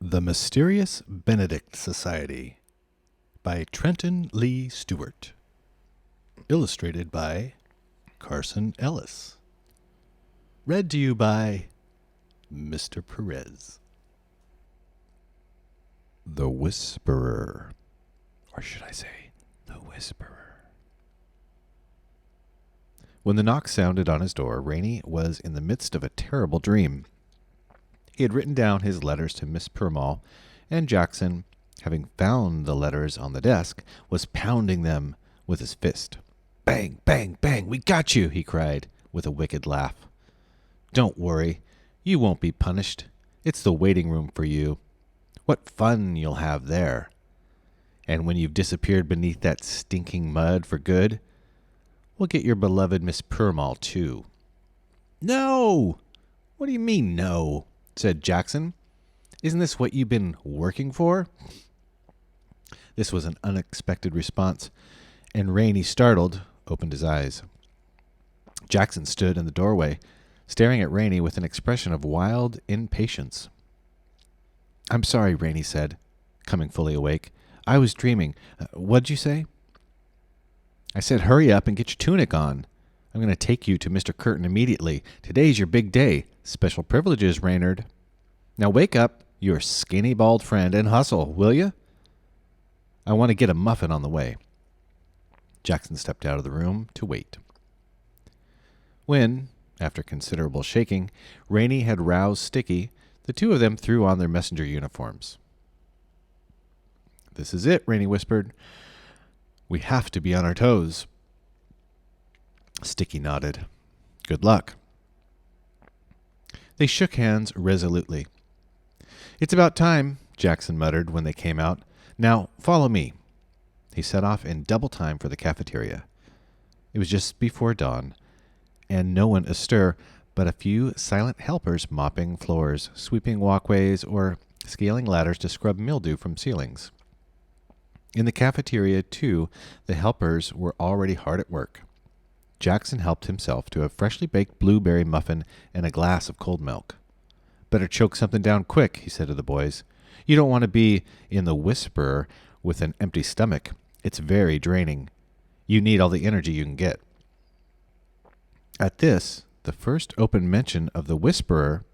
The Mysterious Benedict Society by Trenton Lee Stewart. Illustrated by Carson Ellis. Read to you by Mr. Perez. The Whisperer. Or should I say, the Whisperer. When the knock sounded on his door, Rainey was in the midst of a terrible dream. He had written down his letters to Miss Purmall, and Jackson, having found the letters on the desk, was pounding them with his fist. "Bang, bang, bang, we got you," he cried, with a wicked laugh. "Don't worry, you won't be punished. It's the waiting room for you. What fun you'll have there. And when you've disappeared beneath that stinking mud for good, we'll get your beloved Miss Purmall, too." "No! What do you mean, no?" said Jackson. "Isn't this what you've been working for?" This was an unexpected response, and Rainey, startled, opened his eyes. Jackson stood in the doorway, staring at Rainey with an expression of wild impatience. "I'm sorry," Rainey said, coming fully awake. "I was dreaming. What'd you say?" "I said hurry up and get your tunic on. I'm going to take you to Mr. Curtin immediately. Today's your big day. Special privileges, Reynard. Now wake up, your skinny, bald friend, and hustle, will you? I want to get a muffin on the way." Jackson stepped out of the room to wait. When, after considerable shaking, Rainey had roused Sticky, the two of them threw on their messenger uniforms. "This is it," Rainey whispered. "We have to be on our toes." Sticky nodded. "Good luck." They shook hands resolutely. "It's about time," Jackson muttered when they came out. "Now, follow me." He set off in double time for the cafeteria. It was just before dawn, and no one astir but a few silent helpers mopping floors, sweeping walkways, or scaling ladders to scrub mildew from ceilings. In the cafeteria, too, the helpers were already hard at work. Jackson helped himself to a freshly baked blueberry muffin and a glass of cold milk. "Better choke something down quick," he said to the boys. "You don't want to be in the Whisperer with an empty stomach. It's very draining. You need all the energy you can get." At this, the first open mention of the Whisperer,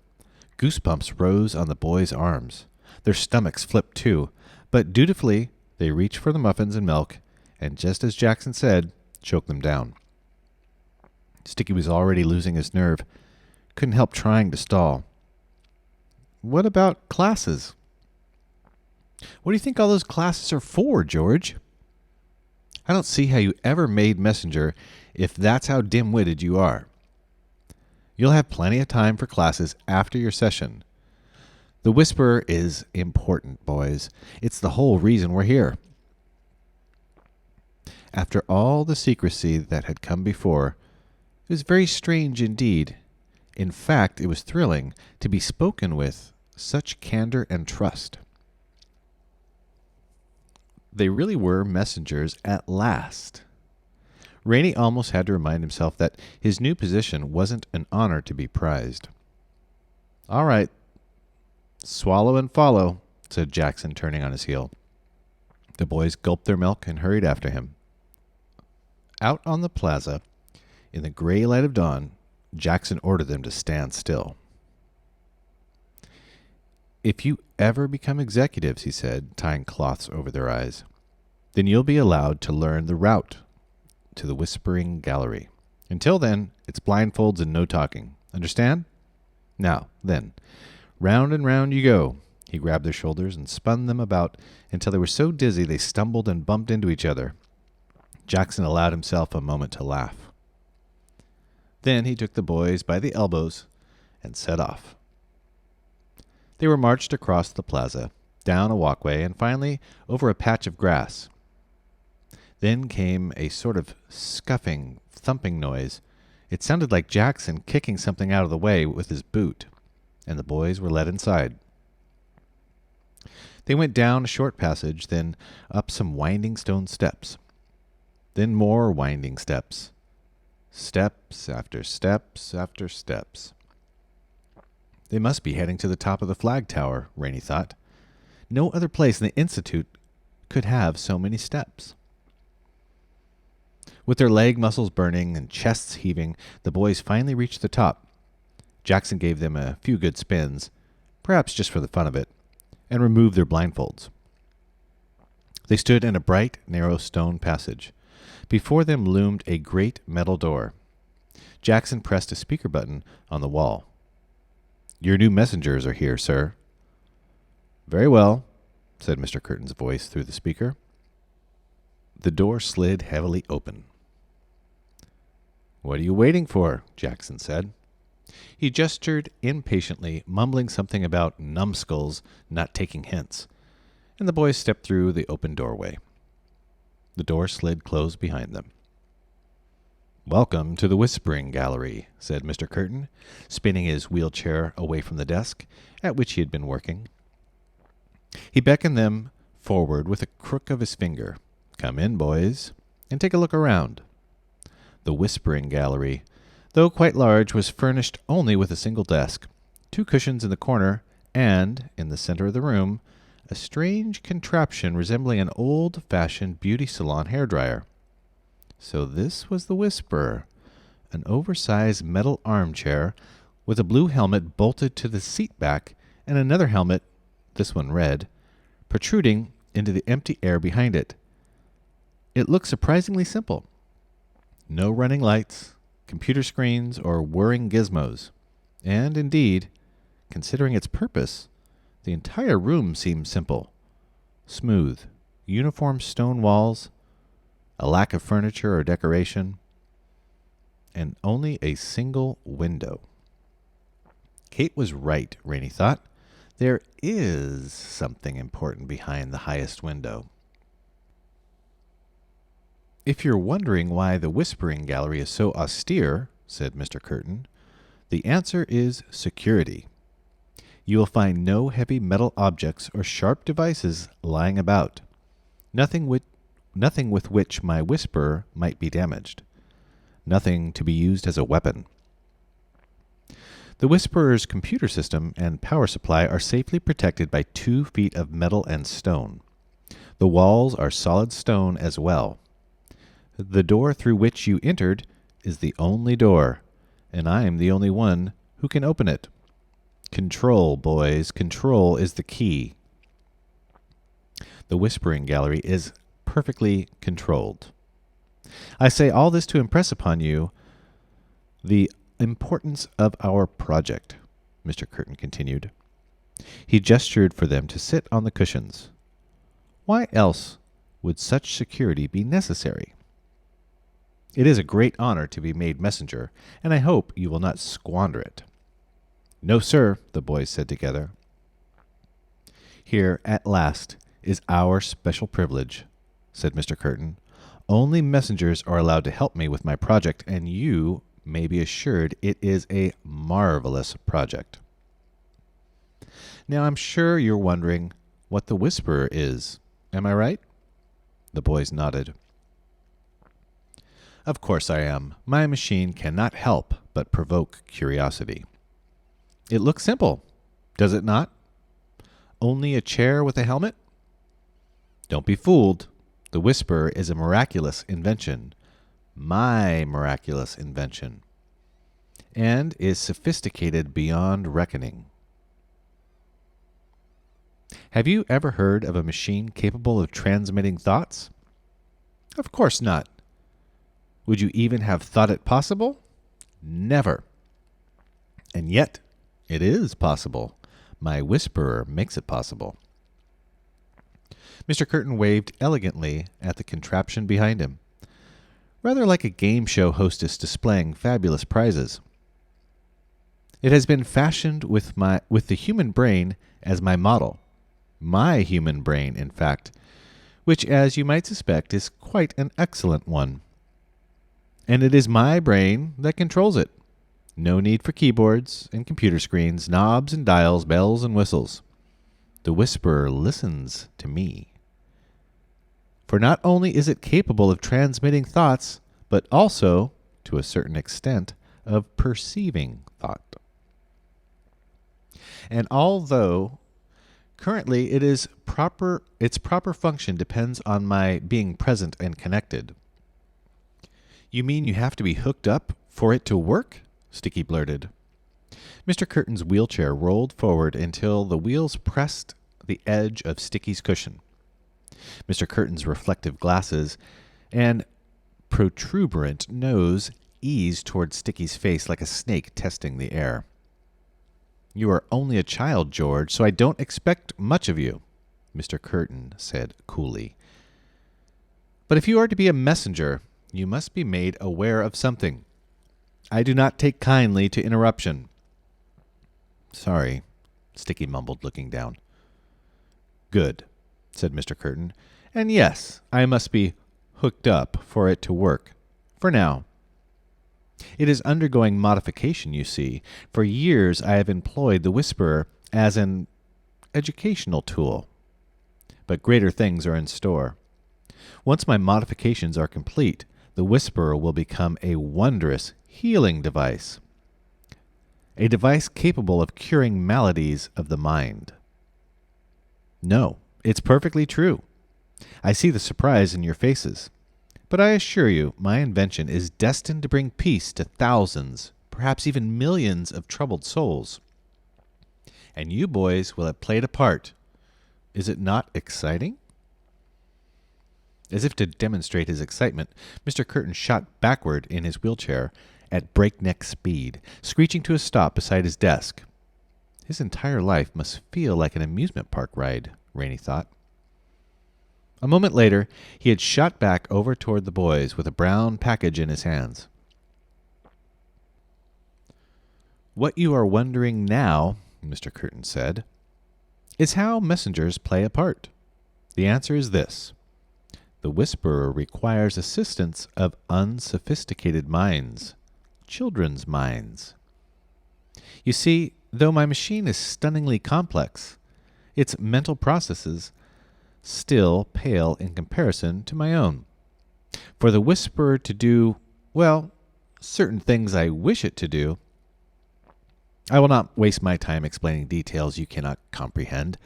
goosebumps rose on the boys' arms. Their stomachs flipped too, but dutifully they reached for the muffins and milk, and just as Jackson said, choked them down. Sticky was already losing his nerve. Couldn't help trying to stall. "What about classes?" "What do you think all those classes are for, George?" "I don't see how you ever made messenger if that's how dim-witted you are. You'll have plenty of time for classes after your session. The Whisperer is important, boys. It's the whole reason we're here." After all the secrecy that had come before, it was very strange indeed. In fact, it was thrilling to be spoken with such candor and trust. They really were messengers at last. Rainey almost had to remind himself that his new position wasn't an honor to be prized. "All right, swallow and follow," said Jackson, turning on his heel. The boys gulped their milk and hurried after him. Out on the plaza, in the gray light of dawn, Jackson ordered them to stand still. "If you ever become executives," he said, tying cloths over their eyes, "then you'll be allowed to learn the route to the Whispering Gallery. Until then, it's blindfolds and no talking. Understand? Now, then, round and round you go." He grabbed their shoulders and spun them about until they were so dizzy they stumbled and bumped into each other. Jackson allowed himself a moment to laugh. Then he took the boys by the elbows and set off. They were marched across the plaza, down a walkway, and finally over a patch of grass. Then came a sort of scuffing, thumping noise. It sounded like Jackson kicking something out of the way with his boot, and the boys were led inside. They went down a short passage, then up some winding stone steps. Then more winding steps. Steps after steps after steps. They must be heading to the top of the flag tower, Rainey thought. No other place in the Institute could have so many steps. With their leg muscles burning and chests heaving, the boys finally reached the top. Jackson gave them a few good spins, perhaps just for the fun of it, and removed their blindfolds. They stood in a bright, narrow stone passage. Before them loomed a great metal door. Jackson pressed a speaker button on the wall. "Your new messengers are here, sir." "Very well," said Mr. Curtin's voice through the speaker. The door slid heavily open. "What are you waiting for?" Jackson said. He gestured impatiently, mumbling something about numbskulls not taking hints, and the boys stepped through the open doorway. The door slid closed behind them. "Welcome to the Whispering Gallery," said Mr. Curtin, spinning his wheelchair away from the desk at which he had been working. He beckoned them forward with a crook of his finger. "Come in, boys, and take a look around." The Whispering Gallery, though quite large, was furnished only with a single desk, 2 cushions in the corner, and, in the center of the room, a strange contraption resembling an old-fashioned beauty salon hairdryer. So this was the Whisperer, an oversized metal armchair with a blue helmet bolted to the seat back and another helmet, this one red, protruding into the empty air behind it. It looked surprisingly simple. No running lights, computer screens, or whirring gizmos. And indeed, considering its purpose, the entire room seemed simple. Smooth, uniform stone walls, a lack of furniture or decoration, and only a single window. Kate was right, Rainey thought. There is something important behind the highest window. "If you're wondering why the Whispering Gallery is so austere," said Mr. Curtin, "the answer is security. You will find no heavy metal objects or sharp devices lying about. Nothing with which my Whisperer might be damaged. Nothing to be used as a weapon. The Whisperer's computer system and power supply are safely protected by 2 feet of metal and stone. The walls are solid stone as well. The door through which you entered is the only door, and I am the only one who can open it. Control, boys, control is the key. The Whispering Gallery is perfectly controlled. I say all this to impress upon you the importance of our project," Mr. Curtin continued. He gestured for them to sit on the cushions. "Why else would such security be necessary? It is a great honor to be made messenger, and I hope you will not squander it." "No, sir," the boys said together. "Here, at last, is our special privilege," said Mr. Curtin. "Only messengers are allowed to help me with my project, and you may be assured it is a marvelous project. Now, I'm sure you're wondering what the Whisperer is. Am I right?" The boys nodded. "Of course I am. My machine cannot help but provoke curiosity. It looks simple, does it not? Only a chair with a helmet? Don't be fooled. The Whisperer is a miraculous invention, my miraculous invention, and is sophisticated beyond reckoning. Have you ever heard of a machine capable of transmitting thoughts? Of course not. Would you even have thought it possible? Never. And yet, it is possible. My Whisperer makes it possible." Mr. Curtin waved elegantly at the contraption behind him, rather like a game show hostess displaying fabulous prizes. "It has been fashioned with the human brain as my model. My human brain, in fact, which, as you might suspect, is quite an excellent one. And it is my brain that controls it. No need for keyboards and computer screens, knobs and dials, bells and whistles. The Whisperer listens to me. For not only is it capable of transmitting thoughts, but also, to a certain extent, of perceiving thought. And although currently it is its proper function depends on my being present and connected. You mean you have to be hooked up for it to work? Sticky blurted. Mr. Curtin's wheelchair rolled forward until the wheels pressed the edge of Sticky's cushion. Mr. Curtin's reflective glasses and protuberant nose eased toward Sticky's face like a snake testing the air. You are only a child, George, so I don't expect much of you, Mr. Curtin said coolly. But if you are to be a messenger, you must be made aware of something. I do not take kindly to interruption. Sorry, Sticky mumbled, looking down. Good, said Mr. Curtin. And yes, I must be hooked up for it to work. For now. It is undergoing modification, you see. For years I have employed the Whisperer as an educational tool. But greater things are in store. Once my modifications are complete, the Whisperer will become a wondrous healing device. A device capable of curing maladies of the mind. No, it's perfectly true. I see the surprise in your faces. But I assure you, my invention is destined to bring peace to thousands, perhaps even millions of troubled souls. And you boys will have played a part. Is it not exciting? As if to demonstrate his excitement, Mr. Curtin shot backward in his wheelchair at breakneck speed, screeching to a stop beside his desk. His entire life must feel like an amusement park ride, Rainey thought. A moment later, he had shot back over toward the boys with a brown package in his hands. What you are wondering now, Mr. Curtin said, is how messengers play a part. The answer is this. The Whisperer requires assistance of unsophisticated minds, children's minds. You see, though my machine is stunningly complex, its mental processes still pale in comparison to my own. For the Whisperer to do, well, certain things I wish it to do. I will not waste my time explaining details you cannot comprehend.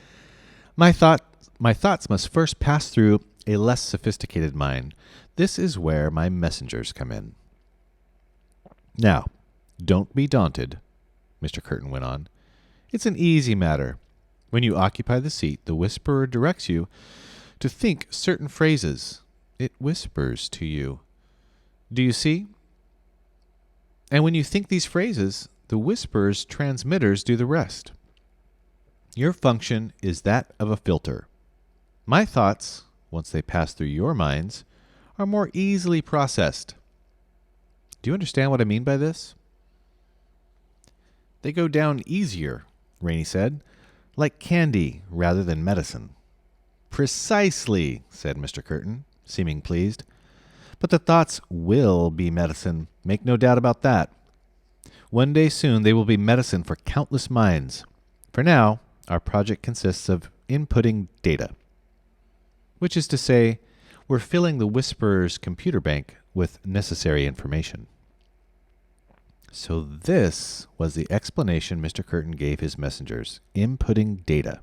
My thoughts must first pass through a less sophisticated mind. This is where my messengers come in. Now, don't be daunted, Mr. Curtin went on. It's an easy matter. When you occupy the seat, the Whisperer directs you to think certain phrases. It whispers to you. Do you see? And when you think these phrases, the Whisperer's transmitters do the rest. Your function is that of a filter. My thoughts, once they pass through your minds, are more easily processed. Do you understand what I mean by this? They go down easier, Rainey said. Like candy rather than medicine. Precisely, said Mr. Curtin, seeming pleased. But the thoughts will be medicine, make no doubt about that. One day soon they will be medicine for countless minds. For now, our project consists of inputting data. Which is to say, we're filling the Whisperer's computer bank with necessary information. So this was the explanation Mr. Curtin gave his messengers, inputting data.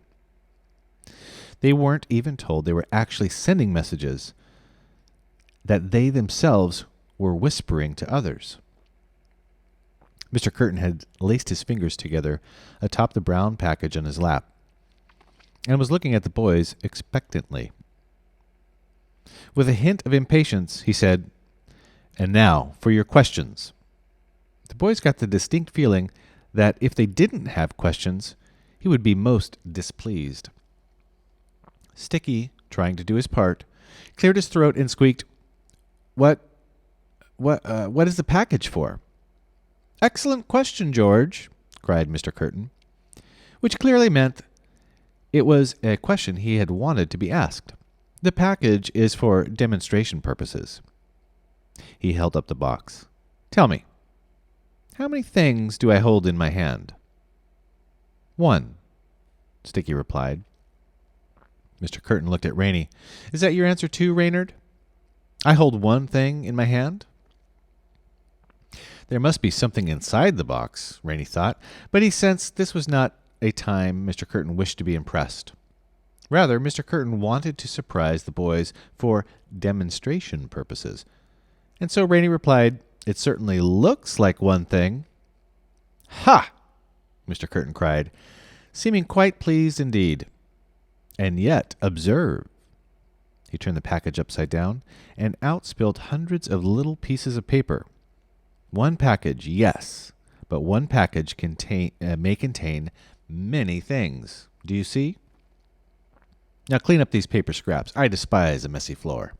They weren't even told they were actually sending messages, that they themselves were whispering to others. Mr. Curtin had laced his fingers together atop the brown package on his lap and was looking at the boys expectantly. With a hint of impatience, he said, "And now for your questions." The boys got the distinct feeling that if they didn't have questions, he would be most displeased. Sticky, trying to do his part, cleared his throat and squeaked, What is the package for?" "Excellent question, George," cried Mr. Curtin, which clearly meant it was a question he had wanted to be asked. "The package is for demonstration purposes." He held up the box. "Tell me, how many things do I hold in my hand?" "One," Sticky replied. Mr. Curtin looked at Rainey. "Is that your answer too, Reynard? I hold one thing in my hand?" There must be something inside the box, Rainey thought, but he sensed this was not a time Mr. Curtin wished to be impressed. Rather, Mr. Curtin wanted to surprise the boys for demonstration purposes. And so Rainey replied, "It certainly looks like one thing." "Ha!" Mr. Curtin cried, seeming quite pleased indeed. "And yet, observe." He turned the package upside down, and out spilled hundreds of little pieces of paper. One package, yes, but one package may contain many things. Do you see? Now clean up these paper scraps. I despise a messy floor.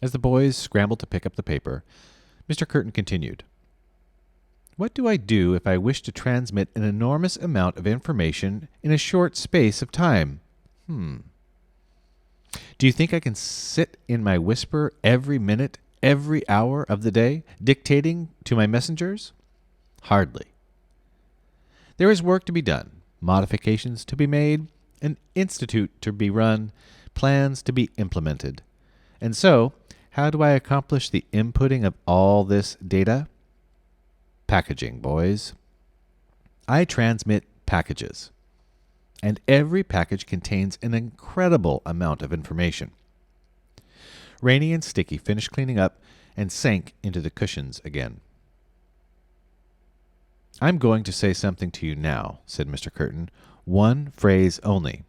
As the boys scrambled to pick up the paper, Mr. Curtin continued, "What do I do if I wish to transmit an enormous amount of information in a short space of time? Do you think I can sit in my whisper every minute, every hour of the day, dictating to my messengers? Hardly. There is work to be done, modifications to be made, an institute to be run, plans to be implemented. And so, how do I accomplish the inputting of all this data? Packaging, boys. I transmit packages, and every package contains an incredible amount of information." Rainey and Sticky finished cleaning up and sank into the cushions again. "I'm going to say something to you now," said Mr. Curtin. "One phrase only.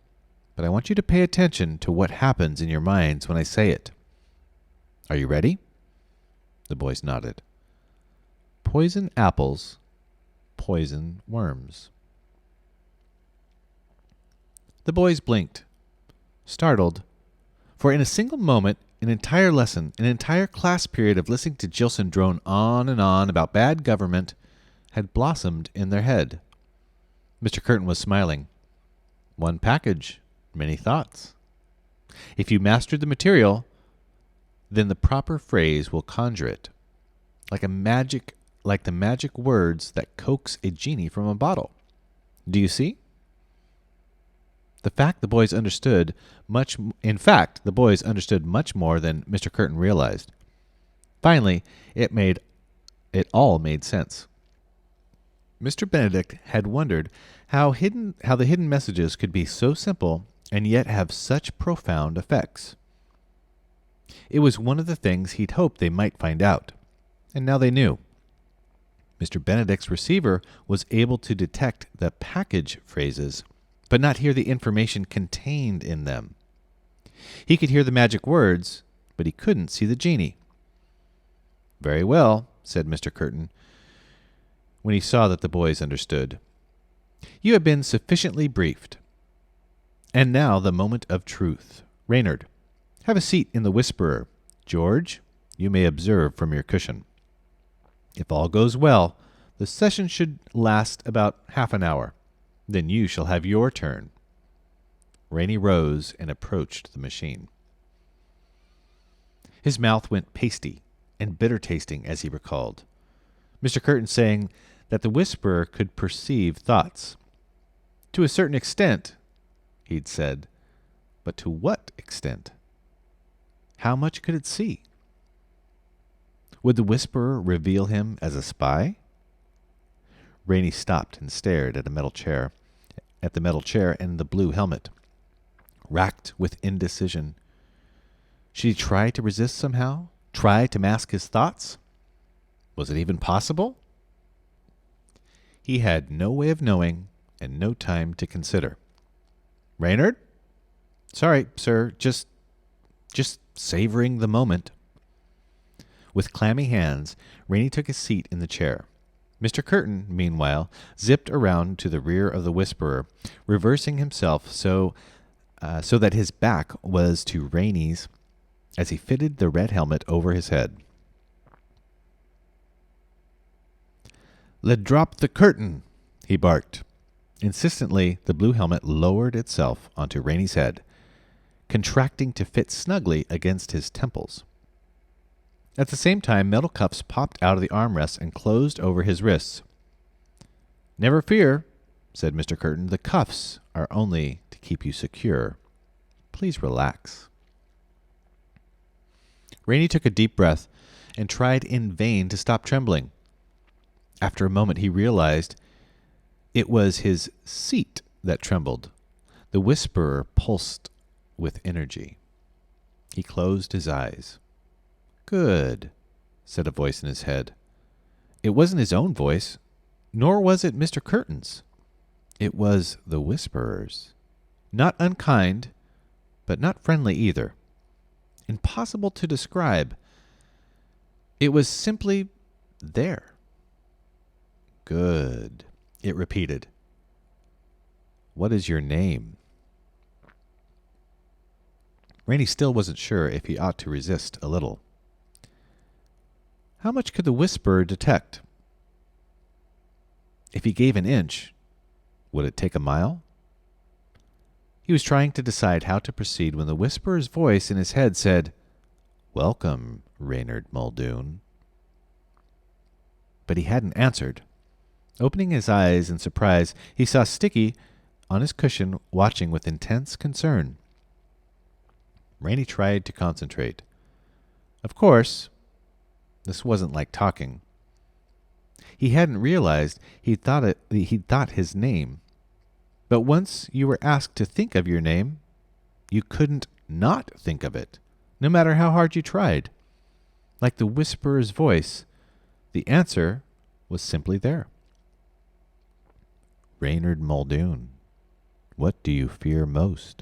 But I want you to pay attention to what happens in your minds when I say it. Are you ready?" The boys nodded. "Poison apples, poison worms." The boys blinked, startled, for in a single moment, an entire lesson, an entire class period of listening to Jilson drone on and on about bad government had blossomed in their head. Mr. Curtin was smiling. One package, many thoughts. If you mastered the material, then the proper phrase will conjure it, like the magic words that coax a genie from a bottle. Do you see? In fact, the boys understood much more than Mr. Curtin realized. Finally, it all made sense. Mr. Benedict had wondered how the hidden messages could be so simple and yet have such profound effects. It was one of the things he'd hoped they might find out, and now they knew. Mr. Benedict's receiver was able to detect the package phrases, but not hear the information contained in them. He could hear the magic words, but he couldn't see the genie. "Very well," said Mr. Curtin, when he saw that the boys understood. "You have been sufficiently briefed. And now the moment of truth. Reynard, have a seat in the Whisperer. George, you may observe from your cushion. If all goes well, the session should last about half an hour. Then you shall have your turn." Rainey rose and approached the machine. His mouth went pasty and bitter-tasting as he recalled Mr. Curtin saying that the Whisperer could perceive thoughts. To a certain extent, he'd said, but to what extent? How much could it see? Would the Whisperer reveal him as a spy? Rainey stopped and stared at the metal chair and the blue helmet. Racked with indecision. Should he try to resist somehow? Try to mask his thoughts? Was it even possible? He had no way of knowing and no time to consider. "Reynard? Sorry, sir, just savoring the moment." With clammy hands, Rainey took his seat in the chair. Mr. Curtin, meanwhile, zipped around to the rear of the Whisperer, reversing himself so that his back was to Rainey's as he fitted the red helmet over his head. "Let drop the curtain," he barked. Insistently, the blue helmet lowered itself onto Rainey's head, contracting to fit snugly against his temples. At the same time, metal cuffs popped out of the armrests and closed over his wrists. "Never fear," said Mr. Curtin. "The cuffs are only to keep you secure. Please relax." Rainey took a deep breath and tried in vain to stop trembling. After a moment, he realized it was his seat that trembled. The whisperer pulsed with energy. He closed his eyes. "Good," said a voice in his head. It wasn't his own voice, nor was it Mr. Curtin's. It was the whisperer's. Not unkind, but not friendly either. Impossible to describe. It was simply there. "Good," it repeated. "What is your name?" Rainey still wasn't sure if he ought to resist a little. How much could the whisperer detect? If he gave an inch, would it take a mile? He was trying to decide how to proceed when the whisperer's voice in his head said, "Welcome, Reynard Muldoon." But he hadn't answered. Opening his eyes in surprise, he saw Sticky on his cushion watching with intense concern. Rainey tried to concentrate. Of course, this wasn't like talking. He hadn't realized he'd thought his name. But once you were asked to think of your name, you couldn't not think of it, no matter how hard you tried. Like the whisperer's voice, the answer was simply there. "Reynard Muldoon, what do you fear most?"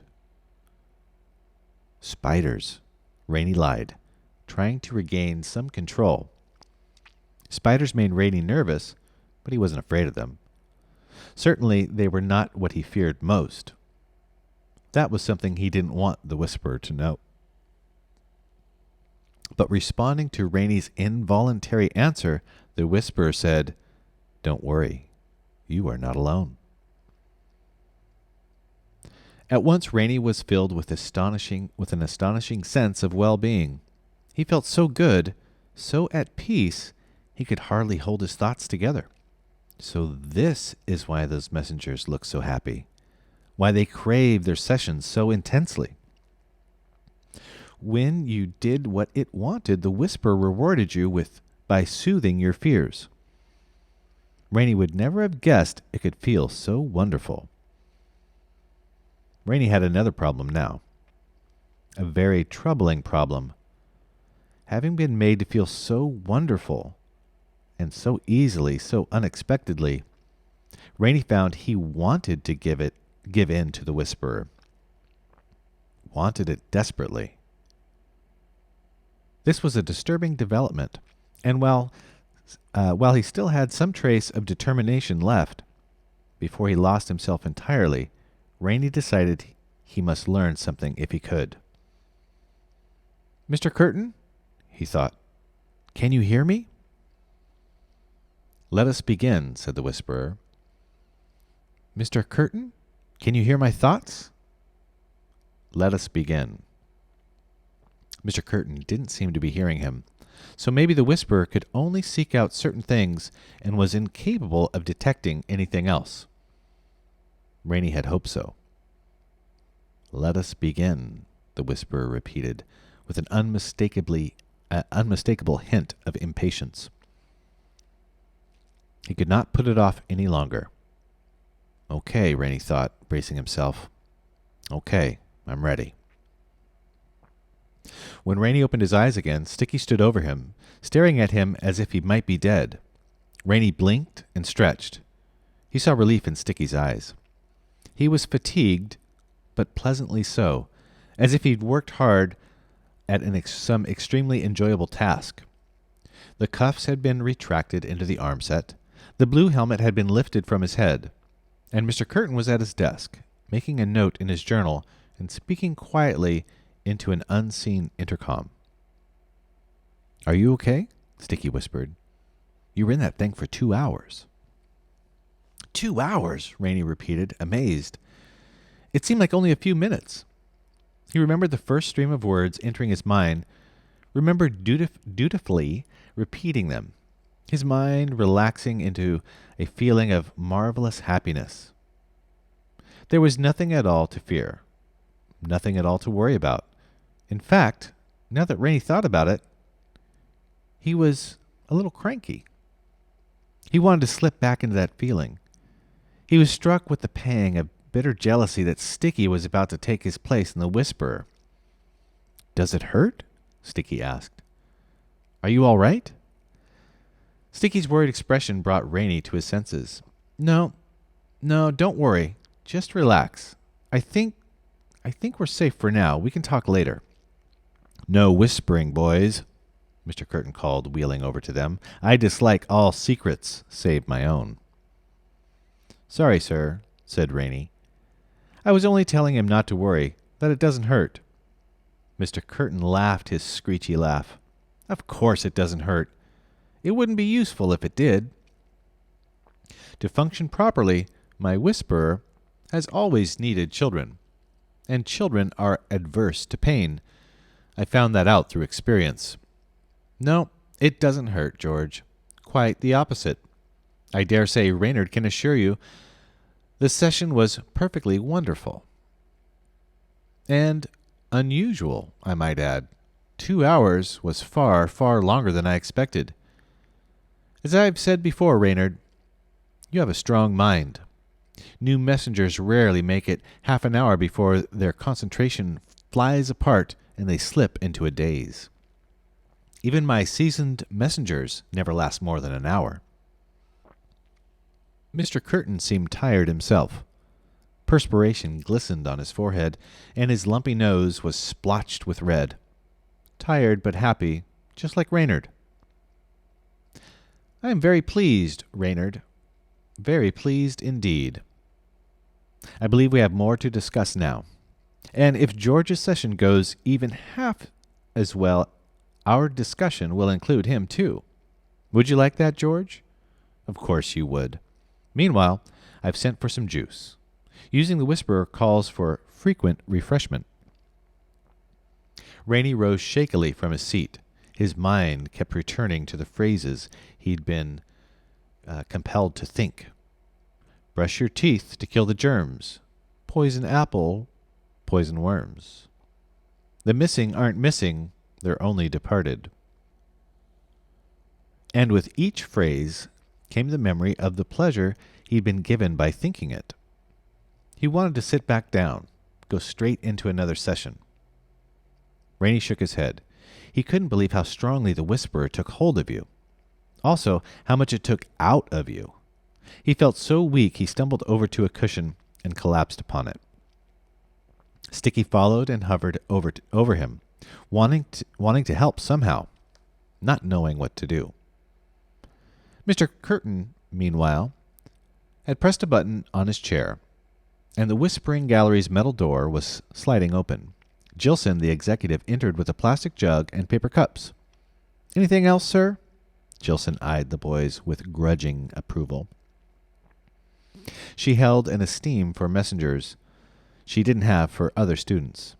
"Spiders," Rainey lied, trying to regain some control. Spiders made Rainey nervous, but he wasn't afraid of them. Certainly, they were not what he feared most. That was something he didn't want the whisperer to know. But responding to Rainey's involuntary answer, the whisperer said, "Don't worry, you are not alone." At once Rainey was filled with an astonishing sense of well-being. He felt so good, so at peace, he could hardly hold his thoughts together. So this is why those messengers looked so happy, why they craved their sessions so intensely. When you did what it wanted, the whisper rewarded you by soothing your fears. Rainey would never have guessed it could feel so wonderful. Rainey had another problem now, a very troubling problem. Having been made to feel so wonderful and so easily, so unexpectedly, Rainey found he wanted to give in to the whisperer. Wanted it desperately. This was a disturbing development, and while he still had some trace of determination left, before he lost himself entirely, Rainey decided he must learn something if he could. "Mr. Curtin," he thought, "can you hear me?" "Let us begin," said the whisperer. "Mr. Curtin, can you hear my thoughts?" "Let us begin." Mr. Curtin didn't seem to be hearing him, so maybe the whisperer could only seek out certain things and was incapable of detecting anything else. Rainey had hoped so. "Let us begin," the whisperer repeated, with an unmistakable hint of impatience. He could not put it off any longer. "Okay," Rainey thought, bracing himself. "Okay, I'm ready." When Rainey opened his eyes again, Sticky stood over him, staring at him as if he might be dead. Rainey blinked and stretched. He saw relief in Sticky's eyes. He was fatigued, but pleasantly so, as if he'd worked hard at some extremely enjoyable task. The cuffs had been retracted into the armset, the blue helmet had been lifted from his head, and Mr. Curtin was at his desk, making a note in his journal and speaking quietly into an unseen intercom. "Are you okay?" Sticky whispered. "You were in that thing for 2 hours." 2 hours, Rainey repeated, amazed. It seemed like only a few minutes. He remembered the first stream of words entering his mind, remembered dutifully repeating them, his mind relaxing into a feeling of marvelous happiness. There was nothing at all to fear, nothing at all to worry about. In fact, now that Rainey thought about it, he was a little cranky. He wanted to slip back into that feeling. He was struck with the pang of bitter jealousy that Sticky was about to take his place in the Whisperer. "Does it hurt?" Sticky asked. "Are you all right?" Sticky's worried expression brought Rainey to his senses. No, don't worry. Just relax. I think we're safe for now. We can talk later." "No whispering, boys," Mr. Curtin called, wheeling over to them. "I dislike all secrets, save my own." "Sorry, sir," said Rainey. "I was only telling him not to worry, that it doesn't hurt." Mr. Curtin laughed his screechy laugh. "Of course it doesn't hurt. It wouldn't be useful if it did. To function properly, my Whisperer has always needed children, and children are adverse to pain. I found that out through experience. No, it doesn't hurt, George. Quite the opposite. I dare say Reynard can assure you the session was perfectly wonderful. And unusual, I might add. 2 hours was far, far longer than I expected. As I've said before, Reynard, you have a strong mind. New messengers rarely make it half an hour before their concentration flies apart and they slip into a daze. Even my seasoned messengers never last more than an hour." Mr. Curtin seemed tired himself. Perspiration glistened on his forehead, and his lumpy nose was splotched with red. Tired but happy, just like Reynard. "I am very pleased, Reynard. Very pleased indeed. I believe we have more to discuss now. And if George's session goes even half as well, our discussion will include him too. Would you like that, George?" "Of course you would. Meanwhile, I've sent for some juice. Using the Whisperer calls for frequent refreshment." Rainey rose shakily from his seat. His mind kept returning to the phrases he'd been compelled to think. Brush your teeth to kill the germs. Poison apple, poison worms. The missing aren't missing, they're only departed. And with each phrase came the memory of the pleasure he'd been given by thinking it. He wanted to sit back down, go straight into another session. Rainey shook his head. He couldn't believe how strongly the Whisperer took hold of you. Also, how much it took out of you. He felt so weak he stumbled over to a cushion and collapsed upon it. Sticky followed and hovered over him, wanting to help somehow, not knowing what to do. Mr. Curtin, meanwhile, had pressed a button on his chair, and the Whispering Gallery's metal door was sliding open. Jilson, the executive, entered with a plastic jug and paper cups. "Anything else, sir?" Jilson eyed the boys with grudging approval. She held an esteem for messengers she didn't have for other students.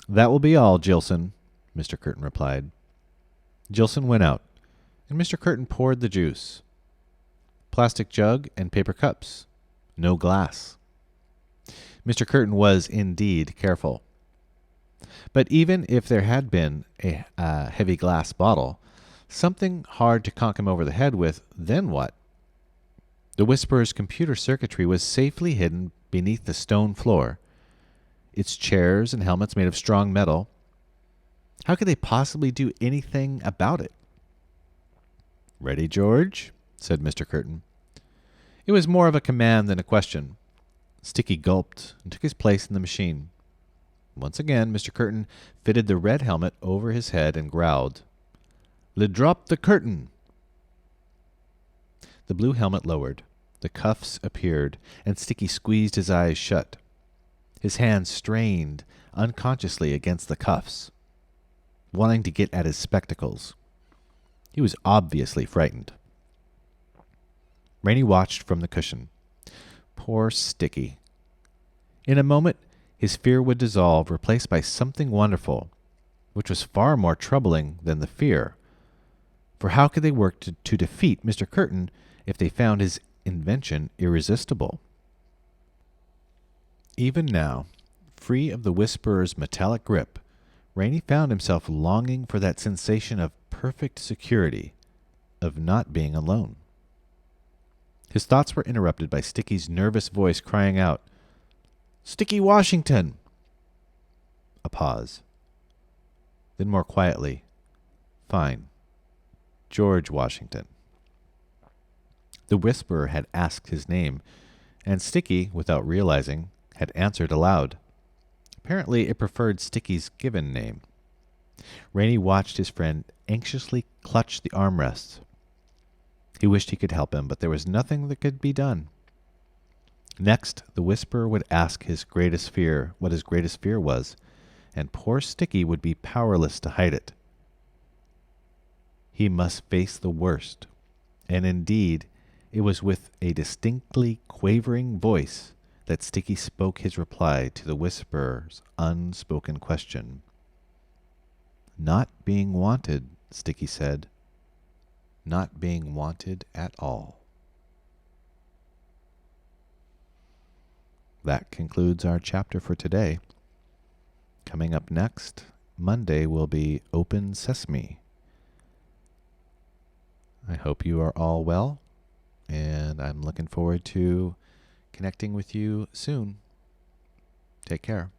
"That will be all, Jilson," Mr. Curtin replied. Jilson went out, and Mr. Curtin poured the juice. Plastic jug and paper cups. No glass. Mr. Curtin was indeed careful. But even if there had been a heavy glass bottle, something hard to conk him over the head with, then what? The Whisperer's computer circuitry was safely hidden beneath the stone floor, its chairs and helmets made of strong metal. How could they possibly do anything about it? "Ready, George?" said Mr. Curtin. It was more of a command than a question. Sticky gulped and took his place in the machine. Once again, Mr. Curtin fitted the red helmet over his head and growled, "Le drop the curtain!" The blue helmet lowered. The cuffs appeared, and Sticky squeezed his eyes shut. His hands strained unconsciously against the cuffs, wanting to get at his spectacles. He was obviously frightened. Rainey watched from the cushion. Poor Sticky. In a moment, his fear would dissolve, replaced by something wonderful, which was far more troubling than the fear. For how could they work to defeat Mr. Curtin if they found his invention irresistible? Even now, free of the Whisperer's metallic grip, Rainey found himself longing for that sensation of perfect security, of not being alone. His thoughts were interrupted by Sticky's nervous voice crying out, "Sticky Washington!" A pause. Then more quietly, "Fine. George Washington." The whisperer had asked his name, and Sticky, without realizing, had answered aloud. Apparently, it preferred Sticky's given name. Rainey watched his friend anxiously clutch the armrests. He wished he could help him, but there was nothing that could be done. Next, the whisperer would ask what his greatest fear was, and poor Sticky would be powerless to hide it. He must face the worst, and indeed, it was with a distinctly quavering voice that Sticky spoke his reply to the whisperer's unspoken question. "Not being wanted," Sticky said. "Not being wanted at all." That concludes our chapter for today. Coming up next, Monday, will be Open Sesame. I hope you are all well, and I'm looking forward to connecting with you soon. Take care.